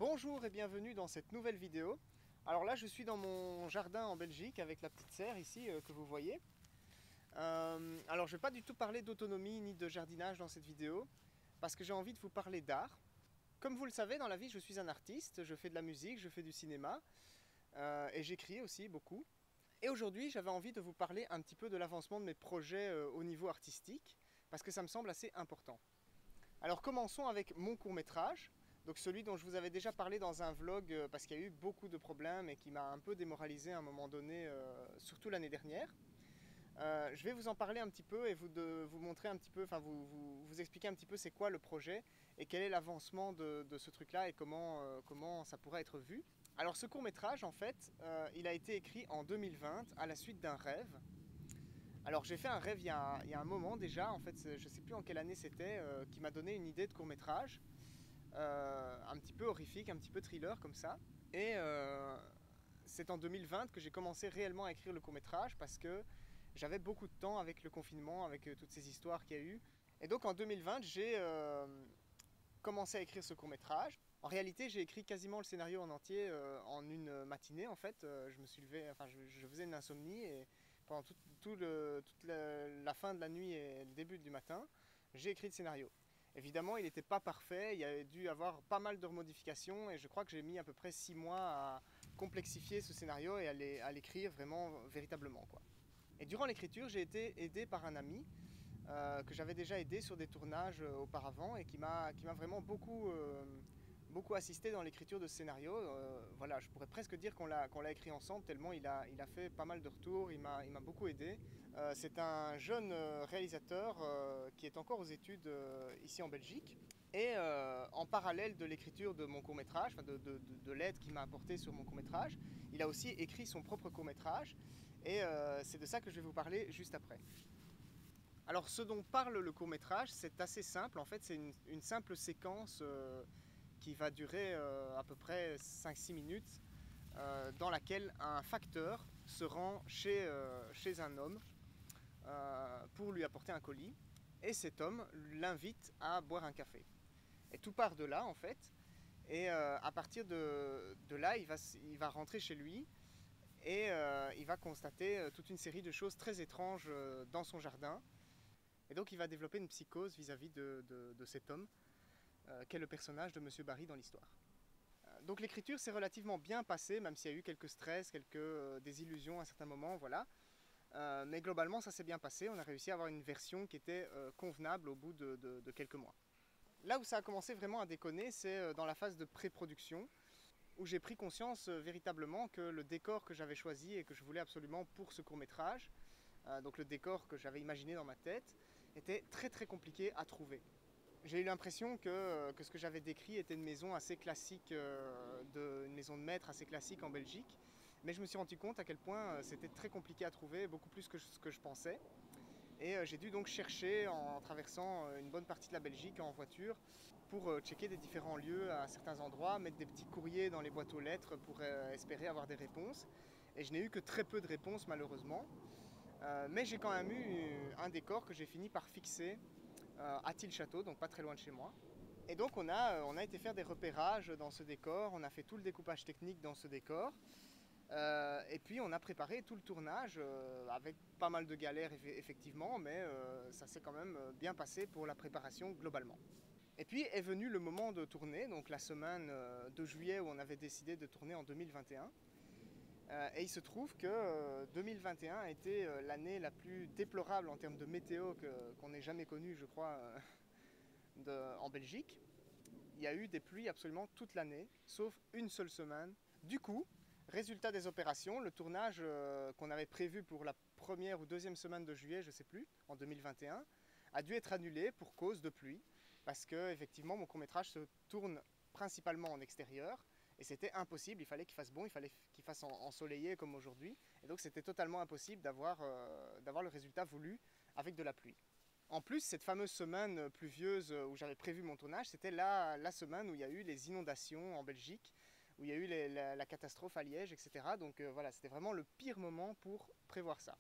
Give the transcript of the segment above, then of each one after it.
Bonjour et bienvenue dans cette nouvelle vidéo. Alors là je suis dans mon jardin en Belgique avec la petite serre ici que vous voyez. Alors je ne vais pas du tout parler d'autonomie ni de jardinage dans cette vidéo parce que j'ai envie de vous parler d'art. Comme vous le savez, dans la vie je suis un artiste, je fais de la musique, je fais du cinéma et j'écris aussi beaucoup. Et aujourd'hui j'avais envie de vous parler un petit peu de l'avancement de mes projets au niveau artistique parce que ça me semble assez important. Alors commençons avec mon court-métrage, donc celui dont je vous avais déjà parlé dans un vlog parce qu'il y a eu beaucoup de problèmes et qui m'a un peu démoralisé à un moment donné, surtout l'année dernière. Je vais vous en parler un petit peu et vous montrer un petit peu, enfin vous expliquer un petit peu c'est quoi le projet et quel est l'avancement de ce truc-là et comment ça pourrait être vu. Alors ce court-métrage en fait, il a été écrit en 2020 à la suite d'un rêve. Alors j'ai fait un rêve il y a un moment déjà, en fait je ne sais plus en quelle année c'était, qui m'a donné une idée de court-métrage, un petit peu horrifique, un petit peu thriller comme ça. Et c'est en 2020 que j'ai commencé réellement à écrire le court-métrage parce que j'avais beaucoup de temps avec le confinement, avec toutes ces histoires qu'il y a eu. Et donc en 2020 j'ai commencé à écrire ce court-métrage. En réalité, j'ai écrit quasiment le scénario en entier en une matinée. En fait, je me suis levé, enfin, je faisais une insomnie et pendant toute la fin de la nuit et le début du matin, j'ai écrit le scénario. Évidemment, il n'était pas parfait, il y a dû avoir pas mal de remodifications et je crois que j'ai mis à peu près 6 mois à complexifier ce scénario et à l'écrire vraiment, véritablement, quoi. Et durant l'écriture, j'ai été aidé par un ami que j'avais déjà aidé sur des tournages auparavant et qui m'a vraiment beaucoup assisté dans l'écriture de ce scénario. Voilà, je pourrais presque dire qu'on l'a écrit ensemble tellement il a fait pas mal de retours, il m'a beaucoup aidé. C'est un jeune réalisateur qui est encore aux études ici en Belgique. Et en parallèle de l'écriture de mon court-métrage, enfin de l'aide qu'il m'a apporté sur mon court-métrage, il a aussi écrit son propre court-métrage. Et c'est de ça que je vais vous parler juste après. Alors ce dont parle le court-métrage, c'est assez simple. En fait, c'est une simple séquence qui va durer à peu près 5-6 minutes dans laquelle un facteur se rend chez un homme pour lui apporter un colis. Et cet homme l'invite à boire un café. Et tout part de là, en fait. Et à partir de là, il va rentrer chez lui et il va constater toute une série de choses très étranges dans son jardin. Et donc il va développer une psychose vis-à-vis de cet homme, qu'est le personnage de Monsieur Barry dans l'histoire. Donc l'écriture s'est relativement bien passée, même s'il y a eu quelques stress, quelques désillusions à certains moments, voilà. Mais globalement ça s'est bien passé, on a réussi à avoir une version qui était convenable au bout de quelques mois. Là où ça a commencé vraiment à déconner, c'est dans la phase de pré-production, où j'ai pris conscience véritablement que le décor que j'avais choisi et que je voulais absolument pour ce court-métrage, donc le décor que j'avais imaginé dans ma tête, était très compliqué à trouver. J'ai eu l'impression que ce que j'avais décrit était une maison assez classique, une maison de maître assez classique en Belgique, mais je me suis rendu compte à quel point c'était très compliqué à trouver, beaucoup plus que ce que je pensais. Et j'ai dû donc chercher en traversant une bonne partie de la Belgique en voiture pour checker des différents lieux à certains endroits, mettre des petits courriers dans les boîtes aux lettres pour espérer avoir des réponses. Et je n'ai eu que très peu de réponses malheureusement. Mais j'ai quand même eu un décor que j'ai fini par fixer à Til-Château, donc pas très loin de chez moi. Et donc on a été faire des repérages dans ce décor, on a fait tout le découpage technique dans ce décor. Et puis on a préparé tout le tournage avec pas mal de galères effectivement, mais ça s'est quand même bien passé pour la préparation globalement. Et puis est venu le moment de tourner, donc la semaine de juillet où on avait décidé de tourner en 2021. Et il se trouve que 2021 a été l'année la plus déplorable en termes de météo qu'on ait jamais connue, je crois, en Belgique. Il y a eu des pluies absolument toute l'année, sauf une seule semaine. Du coup, résultat des opérations, le tournage qu'on avait prévu pour la première ou deuxième semaine de juillet, je ne sais plus, en 2021, a dû être annulé pour cause de pluie, parce que effectivement mon court-métrage se tourne principalement en extérieur, et c'était impossible, il fallait qu'il fasse bon, il fallait qu'il fasse ensoleillé comme aujourd'hui, et donc c'était totalement impossible d'avoir le résultat voulu avec de la pluie. En plus, cette fameuse semaine pluvieuse où j'avais prévu mon tournage, c'était la semaine où il y a eu les inondations en Belgique, où il y a eu la catastrophe à Liège, etc. Donc voilà, c'était vraiment le pire moment pour prévoir ça.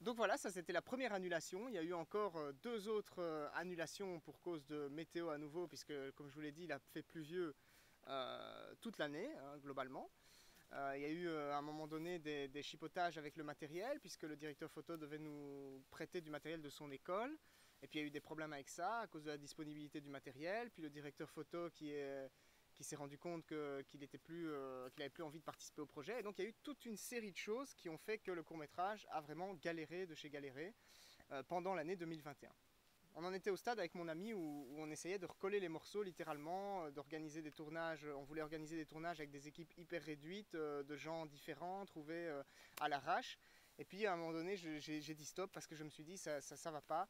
Donc voilà, ça c'était la première annulation. Il y a eu encore deux autres annulations pour cause de météo à nouveau, puisque comme je vous l'ai dit, il a fait pluvieux toute l'année, hein, globalement. Il y a eu à un moment donné des chipotages avec le matériel, puisque le directeur photo devait nous prêter du matériel de son école. Et puis il y a eu des problèmes avec ça, à cause de la disponibilité du matériel. Puis le directeur photo qui s'est rendu compte qu'il n'avait plus envie de participer au projet. Et donc il y a eu toute une série de choses qui ont fait que le court-métrage a vraiment galéré de chez galéré pendant l'année 2021. On en était au stade avec mon ami où on essayait de recoller les morceaux littéralement, d'organiser des tournages. On voulait organiser des tournages avec des équipes hyper réduites, de gens différents, trouvés à l'arrache. Et puis à un moment donné, j'ai dit stop parce que je me suis dit ça va pas.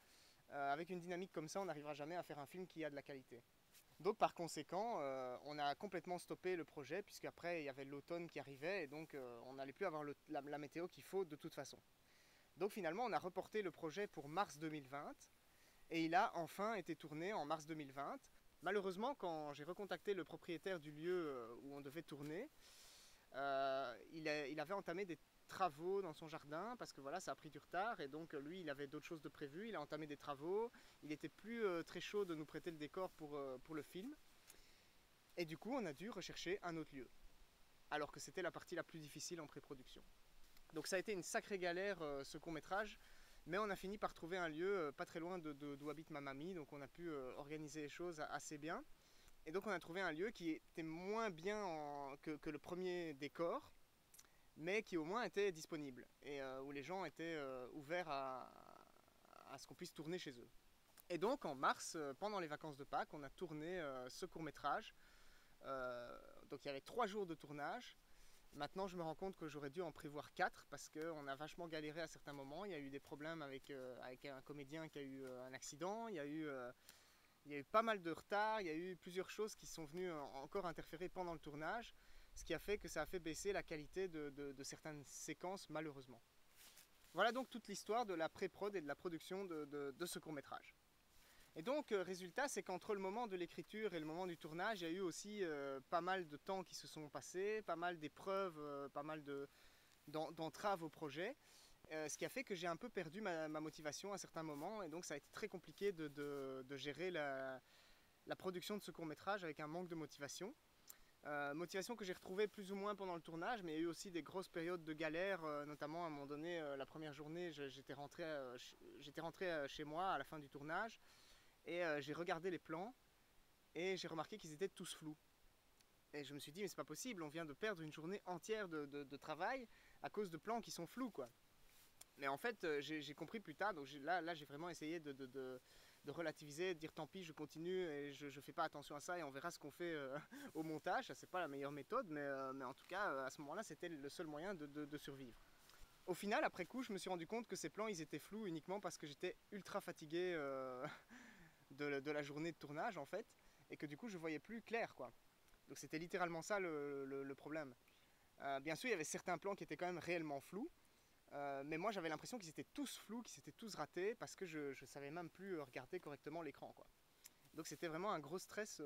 Avec une dynamique comme ça, on n'arrivera jamais à faire un film qui a de la qualité. Donc par conséquent, on a complètement stoppé le projet puisqu'après il y avait l'automne qui arrivait et donc on n'allait plus avoir la météo qu'il faut de toute façon. Donc finalement, on a reporté le projet pour mars 2020. Et il a enfin été tourné en mars 2020. Malheureusement, quand j'ai recontacté le propriétaire du lieu où on devait tourner, il avait entamé des travaux dans son jardin parce que voilà, ça a pris du retard et donc lui, il avait d'autres choses de prévues. Il a entamé des travaux. Il était plus très chaud de nous prêter le décor pour le film. Et du coup, on a dû rechercher un autre lieu, alors que c'était la partie la plus difficile en pré-production. Donc ça a été une sacrée galère ce court-métrage. Mais on a fini par trouver un lieu pas très loin d'où habite ma mamie, donc on a pu organiser les choses assez bien. Et donc on a trouvé un lieu qui était moins bien que le premier décor, mais qui au moins était disponible, et où les gens étaient ouverts à ce qu'on puisse tourner chez eux. Et donc en mars, pendant les vacances de Pâques, on a tourné ce court-métrage. Donc il y avait 3 jours de tournage. Maintenant, je me rends compte que j'aurais dû en prévoir 4 parce qu'on a vachement galéré à certains moments. Il y a eu des problèmes avec un comédien qui a eu un accident. Il y a eu pas mal de retard. Il y a eu plusieurs choses qui sont venues encore interférer pendant le tournage, ce qui a fait que ça a fait baisser la qualité de certaines séquences, malheureusement. Voilà donc toute l'histoire de la pré-prod et de la production de ce court-métrage. Et donc, résultat, c'est qu'entre le moment de l'écriture et le moment du tournage, il y a eu aussi pas mal de temps qui se sont passés, pas mal d'épreuves, pas mal d'entraves au projet, ce qui a fait que j'ai un peu perdu ma motivation à certains moments, et donc ça a été très compliqué de gérer la production de ce court-métrage avec un manque de motivation. Motivation que j'ai retrouvée plus ou moins pendant le tournage, mais il y a eu aussi des grosses périodes de galère, notamment à un moment donné, la première journée, j'étais rentré chez moi à la fin du tournage. Et j'ai regardé les plans et j'ai remarqué qu'ils étaient tous flous. Et je me suis dit, mais c'est pas possible, on vient de perdre une journée entière de travail à cause de plans qui sont flous, quoi. Mais en fait, j'ai compris plus tard, donc là j'ai vraiment essayé de relativiser, de dire tant pis, je continue et je fais pas attention à ça et on verra ce qu'on fait au montage. C'est pas la meilleure méthode, mais en tout cas, à ce moment-là, c'était le seul moyen de survivre. Au final, après coup, je me suis rendu compte que ces plans, ils étaient flous uniquement parce que j'étais ultra fatigué de la journée de tournage en fait, et que du coup je voyais plus clair, quoi. Donc c'était littéralement ça le problème. Bien sûr il y avait certains plans qui étaient quand même réellement flous, mais moi j'avais l'impression qu'ils étaient tous flous, qu'ils étaient tous ratés parce que je savais même plus regarder correctement l'écran, quoi. Donc c'était vraiment un gros stress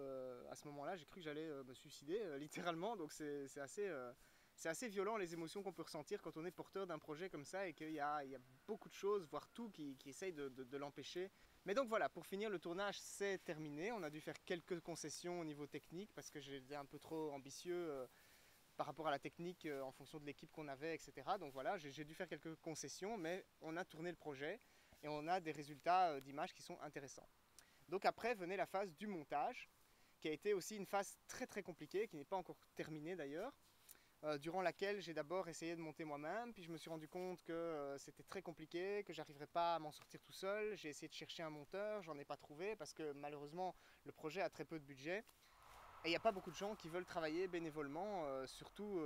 à ce moment-là. J'ai cru que j'allais me suicider littéralement, donc c'est assez violent les émotions qu'on peut ressentir quand on est porteur d'un projet comme ça et qu'il y a beaucoup de choses, voire tout, qui essayent de l'empêcher. Mais donc voilà, pour finir, le tournage c'est terminé. On a dû faire quelques concessions au niveau technique parce que j'étais un peu trop ambitieux par rapport à la technique en fonction de l'équipe qu'on avait, etc. Donc voilà, j'ai dû faire quelques concessions, mais on a tourné le projet et on a des résultats d'images qui sont intéressants. Donc après venait la phase du montage, qui a été aussi une phase très très compliquée, qui n'est pas encore terminée d'ailleurs, durant laquelle j'ai d'abord essayé de monter moi-même, puis je me suis rendu compte que c'était très compliqué, que j'arriverais pas à m'en sortir tout seul. J'ai essayé de chercher un monteur, j'en ai pas trouvé, parce que malheureusement le projet a très peu de budget. Et il n'y a pas beaucoup de gens qui veulent travailler bénévolement, surtout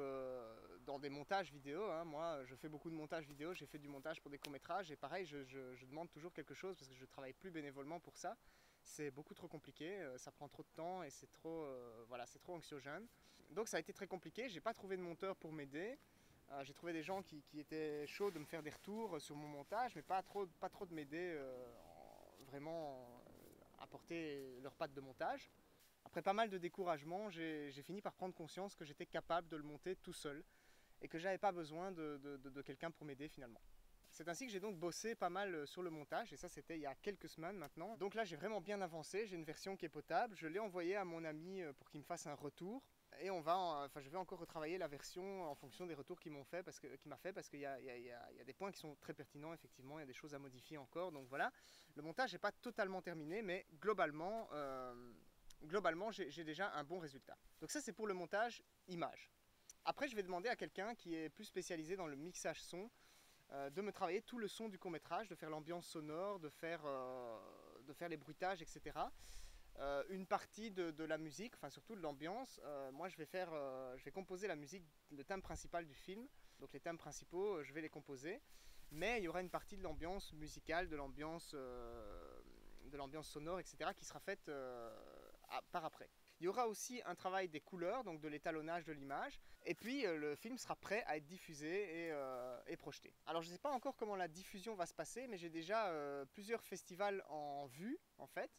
dans des montages vidéo, hein. Moi, je fais beaucoup de montage vidéo, j'ai fait du montage pour des courts-métrages, et pareil, je demande toujours quelque chose parce que je ne travaille plus bénévolement pour ça. C'est beaucoup trop compliqué, ça prend trop de temps et c'est trop, voilà, c'est trop anxiogène. Donc ça a été très compliqué, j'ai pas trouvé de monteur pour m'aider. J'ai trouvé des gens qui étaient chauds de me faire des retours sur mon montage, mais pas trop de m'aider vraiment apporter leur patte de montage. Après pas mal de découragement, j'ai fini par prendre conscience que j'étais capable de le monter tout seul et que j'avais pas besoin de quelqu'un pour m'aider finalement. C'est ainsi que j'ai donc bossé pas mal sur le montage, et ça c'était il y a quelques semaines maintenant. Donc là j'ai vraiment bien avancé, j'ai une version qui est potable, je l'ai envoyée à mon ami pour qu'il me fasse un retour. Et je vais encore retravailler la version en fonction des retours qu'il m'a fait, parce qu'il y a des points qui sont très pertinents, effectivement, il y a des choses à modifier encore. Donc voilà, le montage n'est pas totalement terminé, mais globalement j'ai déjà un bon résultat. Donc ça c'est pour le montage image. Après je vais demander à quelqu'un qui est plus spécialisé dans le mixage son, de me travailler tout le son du court-métrage, de faire l'ambiance sonore, de faire les bruitages, etc. Une partie de la musique, enfin surtout de l'ambiance. Moi je vais composer la musique, le thème principal du film. Donc les thèmes principaux, je vais les composer. Mais il y aura une partie de l'ambiance musicale, de l'ambiance sonore, etc. qui sera faite par après. Il y aura aussi un travail des couleurs, donc de l'étalonnage de l'image. Et puis le film sera prêt à être diffusé et projeté. Alors je ne sais pas encore comment la diffusion va se passer, mais j'ai déjà plusieurs festivals en vue en fait.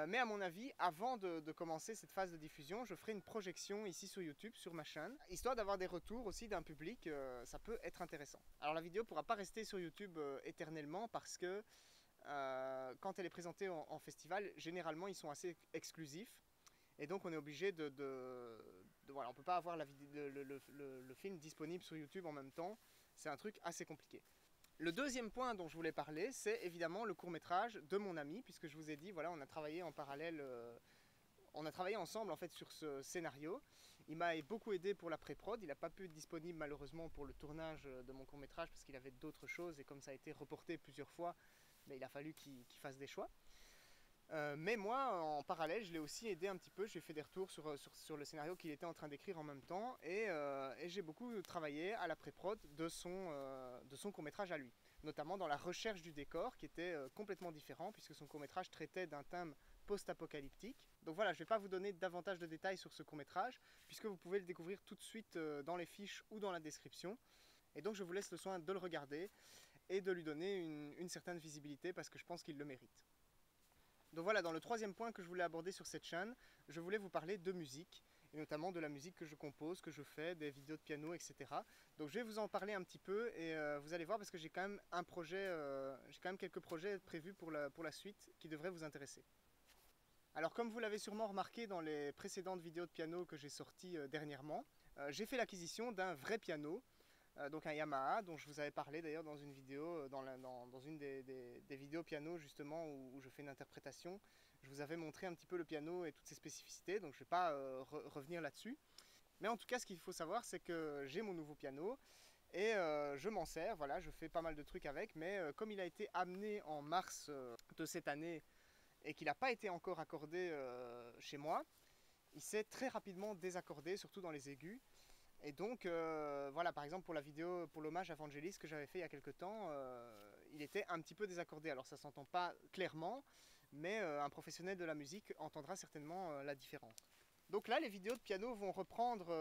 Mais à mon avis, avant de commencer cette phase de diffusion, je ferai une projection ici sur YouTube, sur ma chaîne, histoire d'avoir des retours aussi d'un public, ça peut être intéressant. Alors la vidéo ne pourra pas rester sur YouTube éternellement parce que quand elle est présentée en festival, généralement ils sont assez exclusifs. Et donc on est obligé voilà, on ne peut pas avoir le film disponible sur YouTube en même temps, c'est un truc assez compliqué. Le deuxième point dont je voulais parler, c'est évidemment le court-métrage de mon ami, puisque je vous ai dit, voilà, on a travaillé en parallèle, on a travaillé ensemble en fait sur ce scénario. Il m'a beaucoup aidé pour la pré-prod, il n'a pas pu être disponible malheureusement pour le tournage de mon court-métrage parce qu'il avait d'autres choses et comme ça a été reporté plusieurs fois, mais il a fallu qu'il fasse des choix. Mais moi, en parallèle, je l'ai aussi aidé un petit peu. J'ai fait des retours sur le scénario qu'il était en train d'écrire en même temps. Et j'ai beaucoup travaillé à la pré-prod de son court-métrage à lui. Notamment dans la recherche du décor, qui était complètement différent, puisque son court-métrage traitait d'un thème post-apocalyptique. Donc voilà, je ne vais pas vous donner davantage de détails sur ce court-métrage, puisque vous pouvez le découvrir tout de suite dans les fiches ou dans la description. Et donc je vous laisse le soin de le regarder et de lui donner une certaine visibilité, parce que je pense qu'il le mérite. Donc voilà, dans le troisième point que je voulais aborder sur cette chaîne, je voulais vous parler de musique, et notamment de la musique que je compose, que je fais, des vidéos de piano, etc. Donc je vais vous en parler un petit peu, et vous allez voir parce que j'ai quand même j'ai quand même quelques projets prévus pour la suite qui devraient vous intéresser. Alors comme vous l'avez sûrement remarqué dans les précédentes vidéos de piano que j'ai sorties dernièrement, j'ai fait l'acquisition d'un vrai piano, donc un Yamaha dont je vous avais parlé d'ailleurs dans une vidéo, dans une des vidéos piano justement où je fais une interprétation. Je vous avais montré un petit peu le piano et toutes ses spécificités, donc je ne vais pas revenir là-dessus. Mais en tout cas, ce qu'il faut savoir, c'est que j'ai mon nouveau piano et je m'en sers, voilà, je fais pas mal de trucs avec, mais comme il a été amené en mars de cette année et qu'il n'a pas été encore accordé chez moi, il s'est très rapidement désaccordé, surtout dans les aigus. Et donc, voilà, par exemple pour la vidéo, pour l'hommage à Vangelis que j'avais fait il y a quelques temps, il était un petit peu désaccordé. Alors ça s'entend pas clairement, mais un professionnel de la musique entendra certainement la différence. Donc là, les vidéos de piano vont reprendre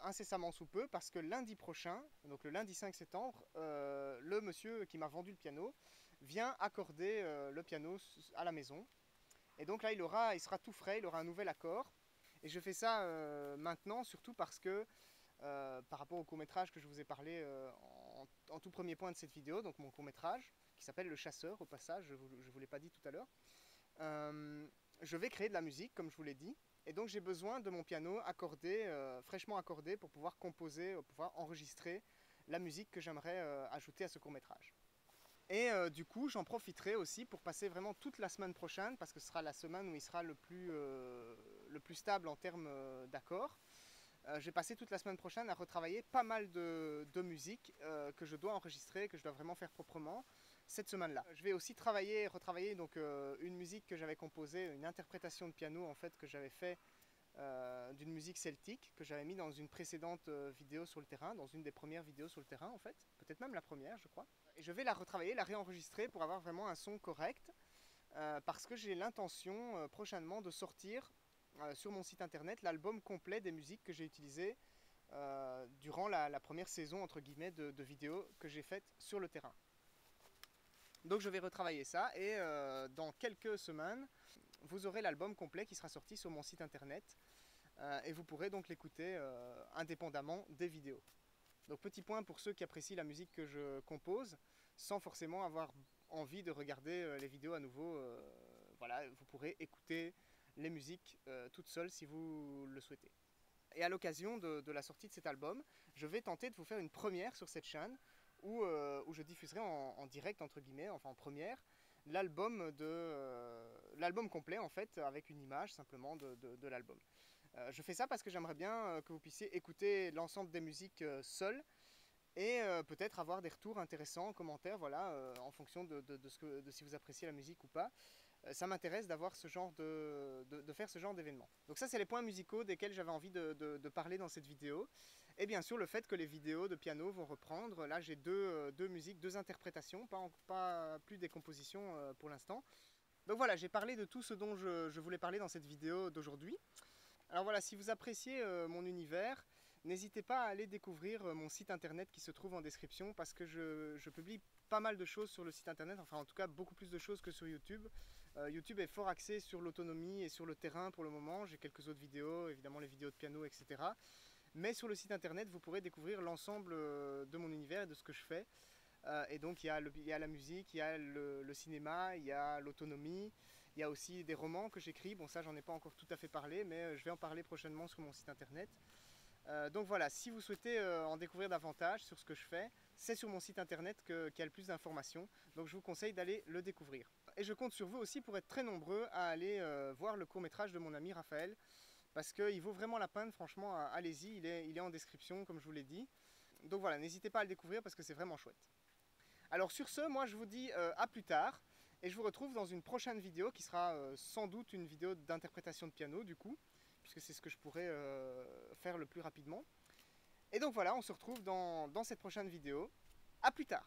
incessamment sous peu, parce que lundi prochain, donc le lundi 5 septembre, le monsieur qui m'a vendu le piano vient accorder le piano à la maison. Et donc là, il sera tout frais, il aura un nouvel accord. Et je fais ça maintenant, surtout parce que par rapport au court-métrage que je vous ai parlé en tout premier point de cette vidéo, donc mon court-métrage, qui s'appelle Le Chasseur, au passage, je ne vous l'ai pas dit tout à l'heure, je vais créer de la musique, comme je vous l'ai dit, et donc j'ai besoin de mon piano accordé, fraîchement accordé, pour pouvoir composer, pour pouvoir enregistrer la musique que j'aimerais ajouter à ce court-métrage. Et du coup, j'en profiterai aussi pour passer vraiment toute la semaine prochaine, parce que ce sera la semaine où il sera le plus stable en termes d'accords. Je vais passer toute la semaine prochaine à retravailler pas mal de musique que je dois enregistrer, que je dois vraiment faire proprement cette semaine-là. Je vais aussi retravailler donc, une musique que j'avais composée, une interprétation de piano en fait que j'avais fait d'une musique celtique que j'avais mis dans une précédente vidéo sur le terrain, dans une des premières vidéos sur le terrain en fait, peut-être même la première je crois. Et je vais la retravailler, la réenregistrer pour avoir vraiment un son correct parce que j'ai l'intention prochainement de sortir sur mon site internet l'album complet des musiques que j'ai utilisées durant la première saison entre guillemets de vidéos que j'ai faites sur le terrain. Donc je vais retravailler ça et dans quelques semaines vous aurez l'album complet qui sera sorti sur mon site internet et vous pourrez donc l'écouter indépendamment des vidéos. Donc petit point pour ceux qui apprécient la musique que je compose, sans forcément avoir envie de regarder les vidéos à nouveau. Voilà, vous pourrez écouter les musiques toutes seules si vous le souhaitez. Et à l'occasion de la sortie de cet album, je vais tenter de vous faire une première sur cette chaîne où je diffuserai en direct, entre guillemets, enfin en première, l'album complet en fait, avec une image simplement de l'album. Je fais ça parce que j'aimerais bien que vous puissiez écouter l'ensemble des musiques seules et peut-être avoir des retours intéressants en commentaire, voilà, en fonction de si vous appréciez la musique ou pas. Ça m'intéresse d'avoir ce genre de faire ce genre d'événement. Donc ça, c'est les points musicaux desquels j'avais envie de parler dans cette vidéo. Et bien sûr, le fait que les vidéos de piano vont reprendre. Là, j'ai deux musiques, deux interprétations, pas plus des compositions pour l'instant. Donc voilà, j'ai parlé de tout ce dont je voulais parler dans cette vidéo d'aujourd'hui. Alors voilà, si vous appréciez mon univers, n'hésitez pas à aller découvrir mon site internet qui se trouve en description parce que je publie pas mal de choses sur le site internet, enfin en tout cas beaucoup plus de choses que sur YouTube. YouTube est fort axé sur l'autonomie et sur le terrain pour le moment. J'ai quelques autres vidéos, évidemment les vidéos de piano, etc. Mais sur le site internet, vous pourrez découvrir l'ensemble de mon univers et de ce que je fais. Et donc il y a la musique, il y a le cinéma, il y a l'autonomie. Il y a aussi des romans que j'écris, bon ça j'en ai pas encore tout à fait parlé, mais je vais en parler prochainement sur mon site internet. Donc voilà, si vous souhaitez en découvrir davantage sur ce que je fais, c'est sur mon site internet qu'il y a le plus d'informations, donc je vous conseille d'aller le découvrir. Et je compte sur vous aussi pour être très nombreux à aller voir le court-métrage de mon ami Raphaël, parce qu'il vaut vraiment la peine, franchement, allez-y, il est en description comme je vous l'ai dit. Donc voilà, n'hésitez pas à le découvrir parce que c'est vraiment chouette. Alors sur ce, moi je vous dis à plus tard. Et je vous retrouve dans une prochaine vidéo qui sera sans doute une vidéo d'interprétation de piano du coup, puisque c'est ce que je pourrais faire le plus rapidement. Et donc voilà, on se retrouve dans cette prochaine vidéo. À plus tard!